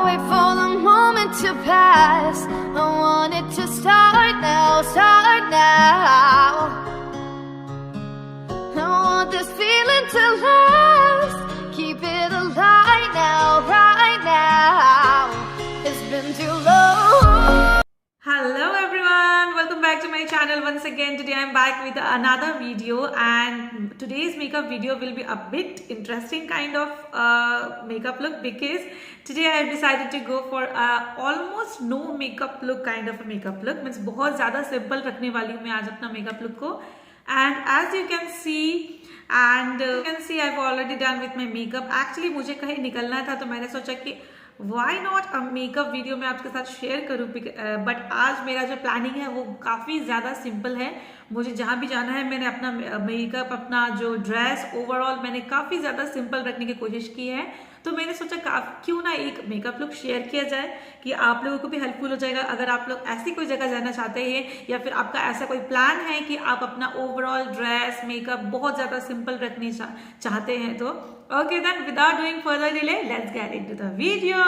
wait for the moment to pass. I want it to start now, start now. I want this feeling to last. Keep it alive now, right now. It's been too long. Hello everyone, welcome back to my channel once again. Today I'm back with another video, and today's makeup video will be a bit interesting kind of makeup look, because today I have decided to go for almost no makeup look kind of a makeup look. Means बहुत ज़्यादा simple रखने वाली हूँ मैं आज अपना makeup look को. And as you can see, I've already done with my makeup. Actually मुझे कहीं निकलना था तो मैंने सोचा कि why not a makeup video मैं आपके साथ शेयर करूँ. बट आज मेरा जो प्लानिंग है वो काफ़ी ज़्यादा सिंपल है. मुझे जहाँ भी जाना है मैंने अपना मेकअप, अपना जो ड्रेस, ओवरऑल मैंने काफ़ी ज़्यादा सिंपल रखने की कोशिश की है. तो मैंने सोचा क्यों ना एक मेकअप लुक शेयर किया जाए कि आप लोगों को भी हेल्पफुल हो जाएगा. अगर आप लोग ऐसी कोई जगह जाना चाहते हैं या फिर आपका ऐसा कोई प्लान है कि आप अपना ओवरऑल ड्रेस, मेकअप बहुत ज़्यादा सिंपल रखनी चाहते हैं तो okay, then without doing further delay, let's get into the video.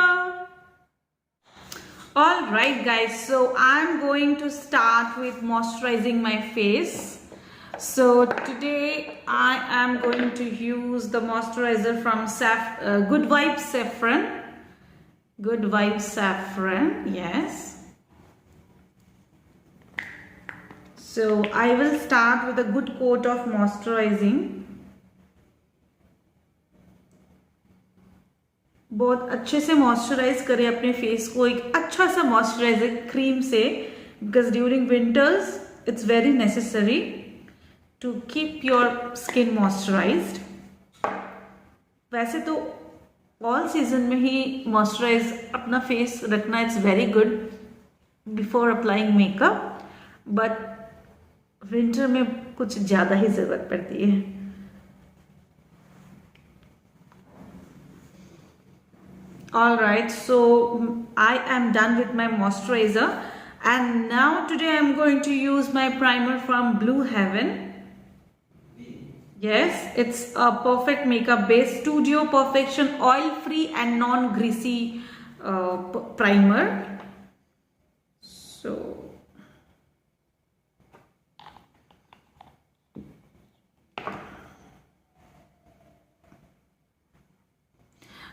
All right guys, so I'm going to start with moisturizing my face. So today I am going to use the moisturizer from Good Vibes Saffron. Good Vibes Saffron, yes. So I will start with a good coat of moisturizing. बहुत अच्छे से moisturise करें अपने face को एक अच्छा सा moisturiser cream से, because during winters it's very necessary to keep your skin moisturised. वैसे तो ऑल सीजन में ही मॉइस्चराइज अपना फेस रखना it's very good before applying makeup, but winter में कुछ ज़्यादा ही ज़रूरत पड़ती है. Alright, so I am done with my moisturizer, and now today I am going to use my primer from Blue Heaven. Yes, it's a perfect makeup base, Studio Perfection oil free and non greasy primer. So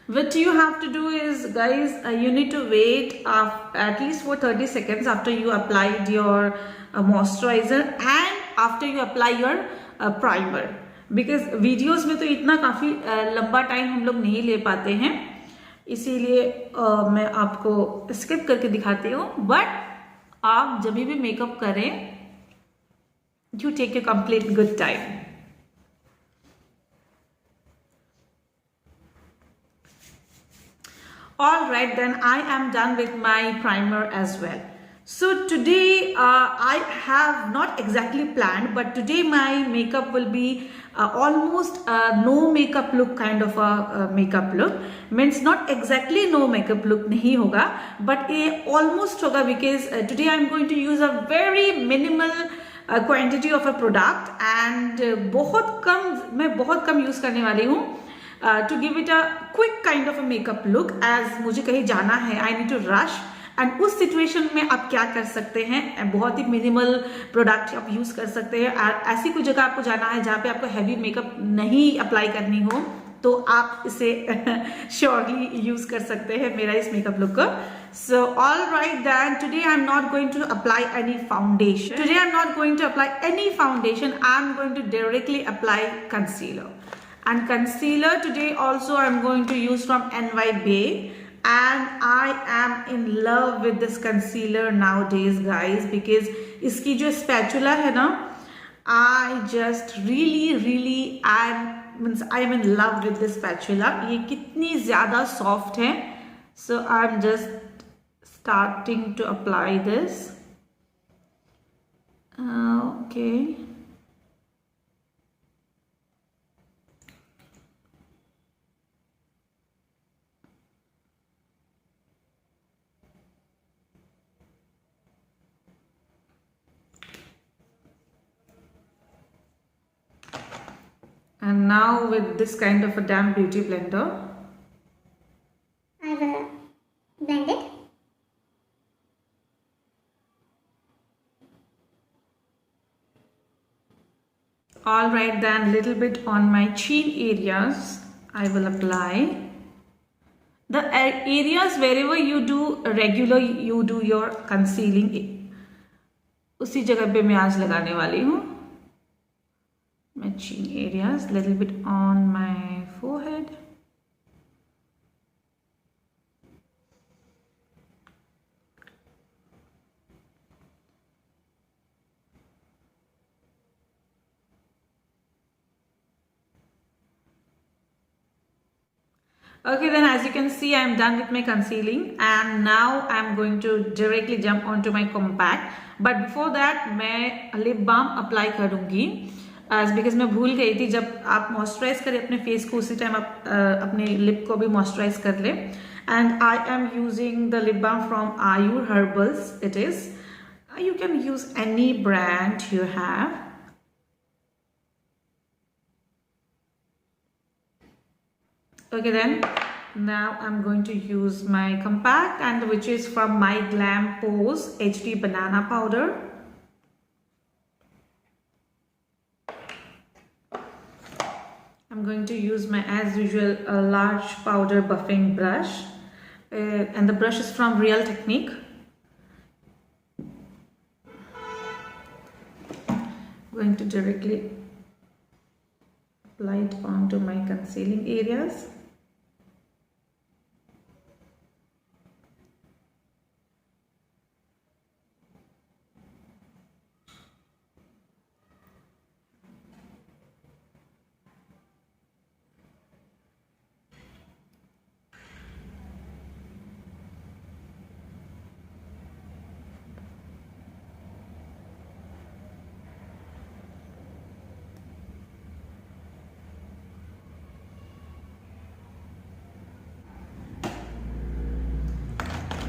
what you have to do is, guys, you need to wait at least for 30 seconds after you applied your moisturizer and after you apply your primer, because videos में तो इतना काफ़ी लंबा time हम लोग नहीं ले पाते हैं, इसीलिए मैं आपको स्किप करके दिखाती हूँ. बट आप जब भी मेकअप करें, you take your complete good time. Alright, then I am done with my primer as well. So today I have not exactly planned, but today my makeup will be almost no makeup look kind of a makeup look. Means not exactly no makeup look नहीं होगा, but ये almost होगा, because today I am going to use a very minimal quantity of a product, and मैं बहुत कम use करने वाली हूँ. To give it a quick kind of a makeup look, as मुझे कहीं जाना है, I need to rush, and उस सिचुएशन में आप क्या कर सकते हैं, बहुत ही मिनिमल प्रोडक्ट आप यूज़ कर सकते हैं. ऐसी कोई जगह आपको जाना है जहाँ पे आपको हैवी मेकअप नहीं अप्लाई करनी हो, तो आप इसे श्योरली यूज़ कर सकते हैं मेरा इस मेकअप लुक को. So alright, then today I'm not going to apply any foundation. Today I'm not going to apply any foundation. I'm going to directly apply concealer. And concealer today also I'm going to use from NY Bae, and I am in love with this concealer nowadays, guys, because इसकी जो spatula है ना, I just really I am in love with this spatula. ये कितनी ज़्यादा soft है. So I'm just starting to apply this. Okay. And now with this kind of a damp beauty blender, I will All right, then little bit on my chin areas I will apply. The areas wherever you do regular, you do your concealing, उसी जगह पे मैं आज लगाने वाली हूँ. My chin areas, little bit on my forehead. Okay, then as you can see, I am done with my concealing and now I am going to directly jump onto my compact. But before that, मैं lip balm apply करूँगी. Because मैं भूल गई थी, जब आप moisturise करें अपने फेस को उसी टाइम आप अपने लिप को भी मॉइस्चराइज कर ले. And I am using the lip balm from Ayur Herbals. It is. You can use any brand you have. Okay, then now I'm going to use my compact, and which is from My Glam Pose HD Banana Powder. I'm going to use my, as usual, a large powder buffing brush, and the brush is from Real Technique. Going to directly apply it onto my concealing areas.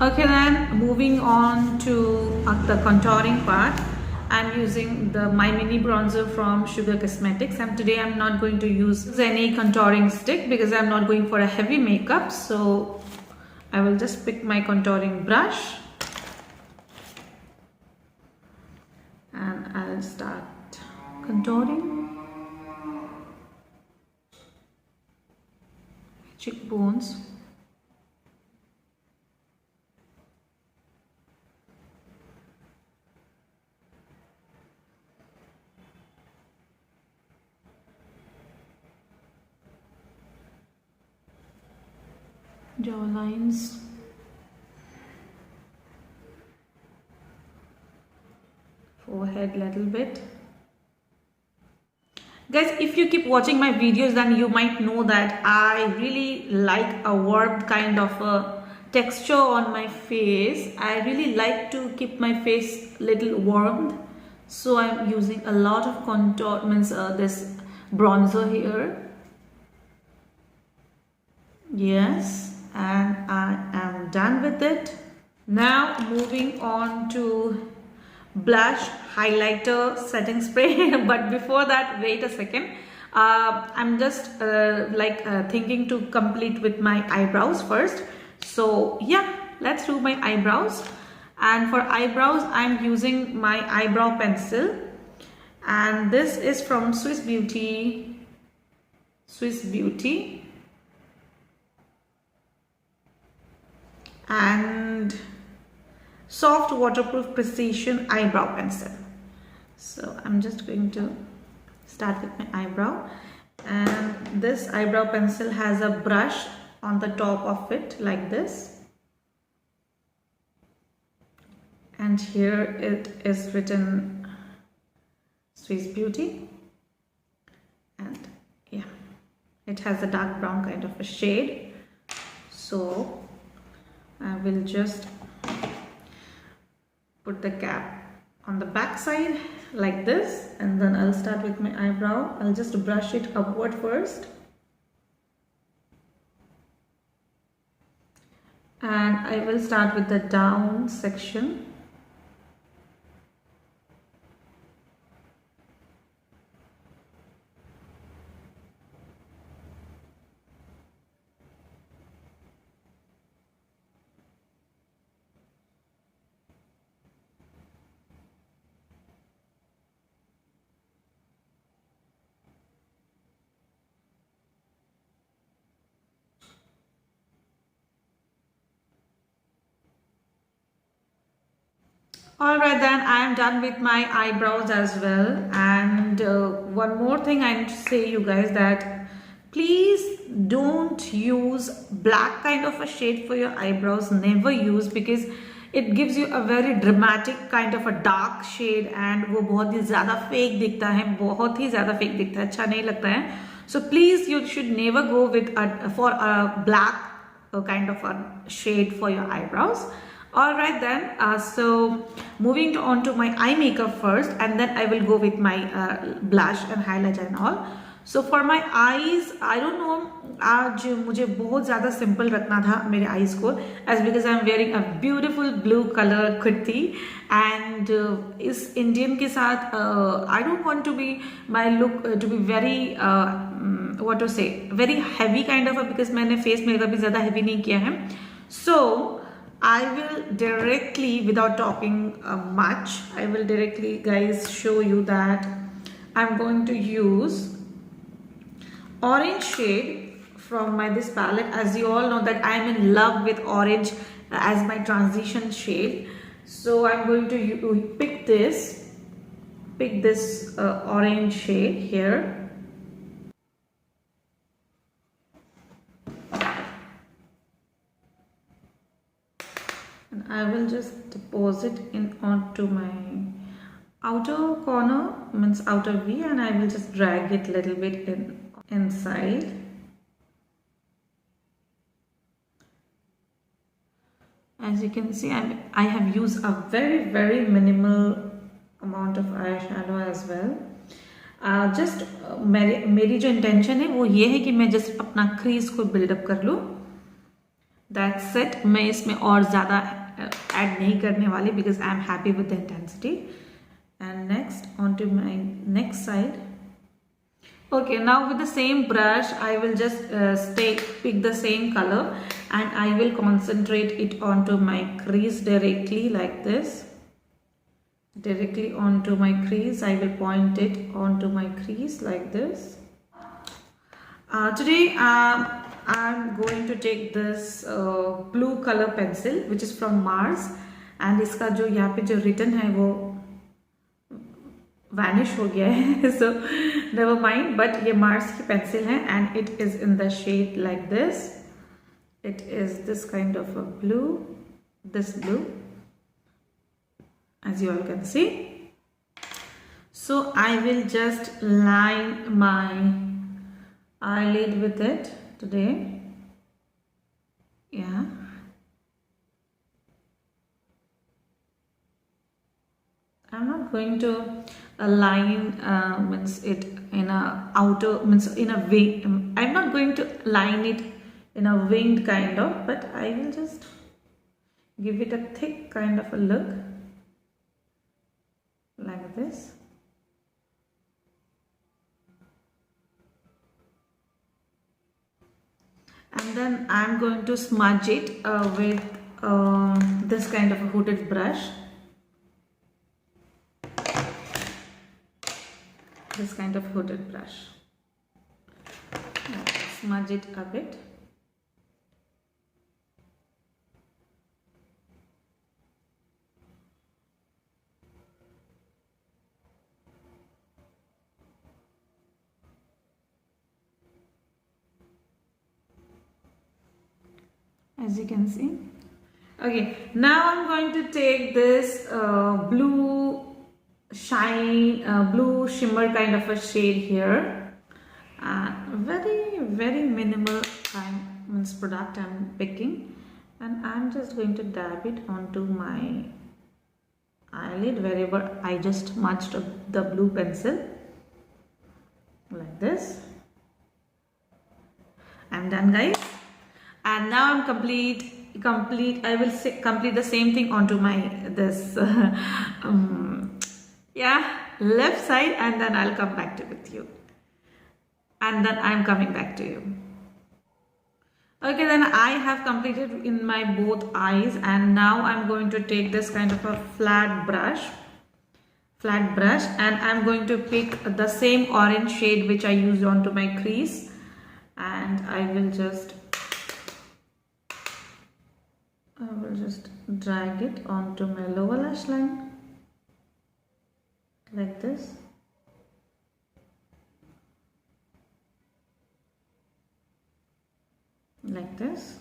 Okay, then moving on to the contouring part, I'm using the My Mini Bronzer from Sugar Cosmetics, and today I'm not going to use any contouring stick because I'm not going for a heavy makeup. So I will just pick my contouring brush and I'll start contouring cheekbones. Jaw lines, forehead little bit. Guys, if you keep watching my videos, then you might know that I really like a warm kind of a texture on my face. I really like to keep my face little warmed, so I'm using a lot of contour, means this bronzer here. Yes. And I am done with it. Now moving on to blush, highlighter, setting spray. But before that, wait a second. I'm just thinking to complete with my eyebrows first. So yeah, let's do my eyebrows. And for eyebrows, I'm using my eyebrow pencil. And this is from Swiss Beauty. And soft waterproof precision eyebrow pencil. So I'm just going to start with my eyebrow, and this eyebrow pencil has a brush on the top of it like this, and here it is written Swiss Beauty, and yeah, it has a dark brown kind of a shade. So I will just put the cap on the back side like this, and then I'll start with my eyebrow. I'll just brush it upward first, and I will start with the down section. Alright, then I am done with my eyebrows as well. And one more thing I need to say you guys, that please don't use black kind of a shade for your eyebrows. Never use, because it gives you a very dramatic kind of a dark shade and वो बहुत ही ज़्यादा fake दिखता है, बहुत ही ज़्यादा fake दिखता है, अच्छा नहीं लगता है. So please, you should never go with for a black kind of a shade for your eyebrows. Alright then, so moving on to my eye makeup first, and then I will go with my blush and highlighter and all. So for my eyes, I don't know, आज मुझे बहुत ज़्यादा simple रखना था मेरे eyes को, as because I am wearing a beautiful blue color kurti, and इस Indian के साथ I don't want to be my look to be very what to say, very heavy kind of a, because मैंने face makeup भी ज़्यादा heavy नहीं किया है. So I will directly, without talking much, I will directly guys show you that I'm going to use orange shade from my this palette. As you all know that I am in love with orange as my transition shade. So I'm going to pick this orange shade here. I will just deposit in onto my outer corner, means outer V, and I will just drag it little bit inside. As you can see, I have used a very minimal amount of eyeshadow as well. Just मेरी जो intention है वो ये है कि मैं just अपना crease को build up कर लूँ. That's it. मैं इसमें और ज़्यादा add नहीं करने वाली, because I am happy with the intensity. And next onto my next side. Okay, now with the same brush I will just pick the same color, and I will concentrate it onto my crease directly like this. Directly onto my crease, I will point it onto my crease like this. Today I'm going to take this blue color pencil which is from Mars, and इसका जो यहाँ पे जो written है वो vanish हो गया है, so never mind. But ये Mars की pencil है, and it is in the shade like this. It is this kind of a blue, this blue, as you all can see. So I will just line my eyelid with it today. Yeah. I'm not going to line means it in a outer, means in a wing. I'm not going to line it in a winged kind of, but I will just give it a thick kind of a look like this. And then I'm going to smudge it with this kind of a hooded brush. This kind of hooded brush. Smudge it a bit. As you can see. Okay, now I'm going to take this blue shine, blue shimmer kind of a shade here. Very minimal means product I'm picking, and I'm just going to dab it onto my eyelid wherever I just smudged the blue pencil like this. I'm done, guys. And now I'm complete. I will complete the same thing onto my this yeah, left side, and then I'll come back with you, and then I'm coming back to you. Okay, then I have completed in my both eyes, and now I'm going to take this kind of a flat brush, and I'm going to pick the same orange shade which I used onto my crease, and I will just drag it onto my lower lash line. like this. Like this.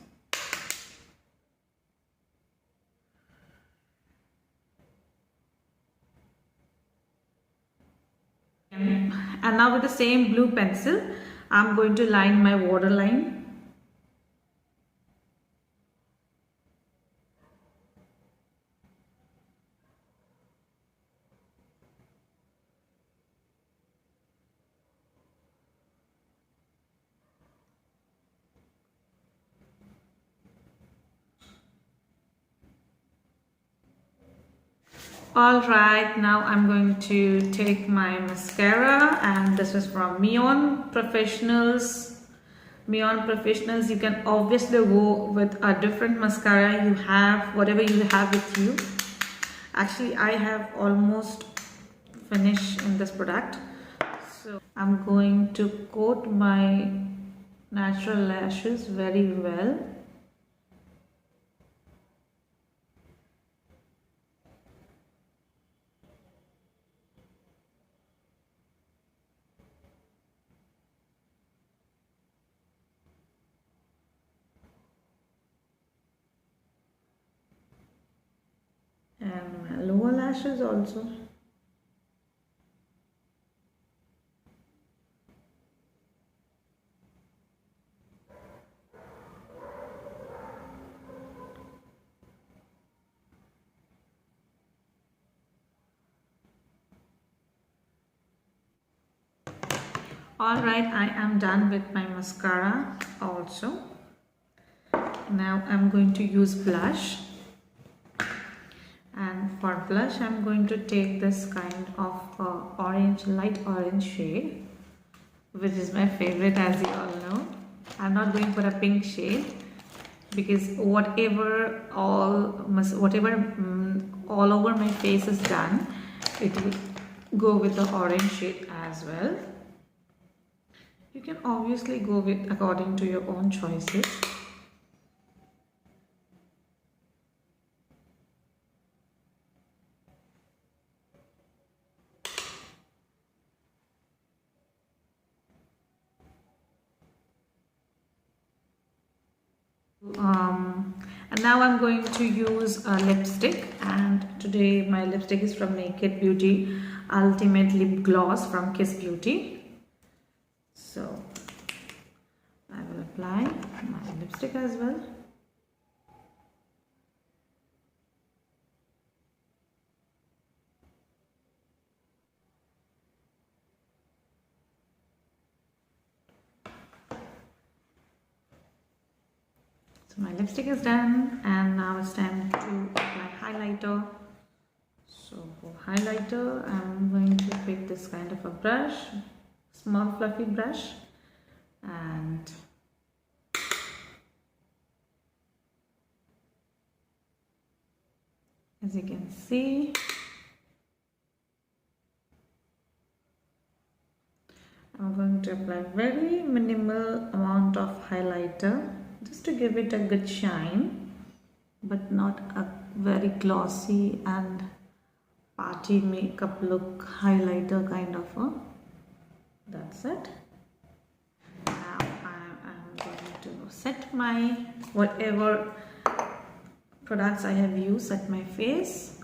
And now with the same blue pencil, I'm going to line my waterline. Alright, now I'm going to take my mascara, and this is from Mion Professionals. Mion Professionals, you can obviously go with a different mascara. You have whatever you have with you. Actually, I have almost finished in this product. So I'm going to coat my natural lashes very well. And my lower lashes also. Alright, I am done with my mascara also. Now I'm going to use blush. And for blush, I'm going to take this kind of orange, light orange shade, which is my favorite, as you all know. I'm not going for a pink shade because whatever all over my face is done, it will go with the orange shade as well. You can obviously go with according to your own choices. And now I'm going to use a lipstick, and today my lipstick is from Naked Beauty Ultimate Lip Gloss from Kiss Beauty. So I will apply my lipstick as well. So my lipstick is done, and now it's time to apply highlighter. So for highlighter, I'm going to pick this kind of a brush, small fluffy brush, and as you can see, I'm going to apply very minimal amount of highlighter just to give it a good shine, but not a very glossy and party makeup look highlighter kind of a. That's it. Now I'm going to set my whatever products I have used at my face.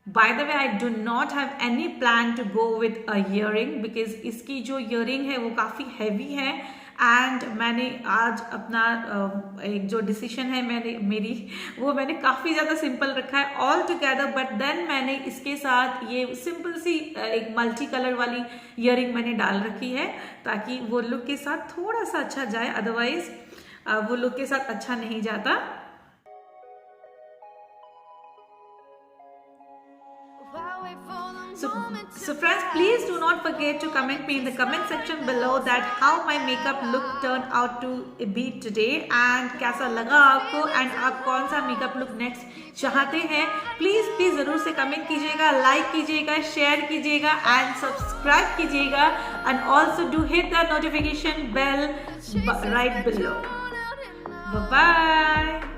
By the way, I do not have any plan to go with a earring because इसकी जो earring है वो काफ़ी heavy है, and मैंने आज अपना एक जो decision है मैंने काफ़ी ज़्यादा simple रखा है all together, but then मैंने इसके साथ ये simple सी एक multi color वाली earring मैंने डाल रखी है ताकि वो look के साथ थोड़ा सा अच्छा जाए, otherwise वो look के साथ अच्छा नहीं जाता. So friends, please do not forget to comment me in the comment section below that how my makeup look turned out to be today, and कैसा लगा आपको, and आप कौन सा makeup look next चाहते हैं. please ज़रूर से comment कीजिएगा, like कीजिएगा, share कीजिएगा and subscribe कीजिएगा, and also do hit the notification bell right below. Bye bye.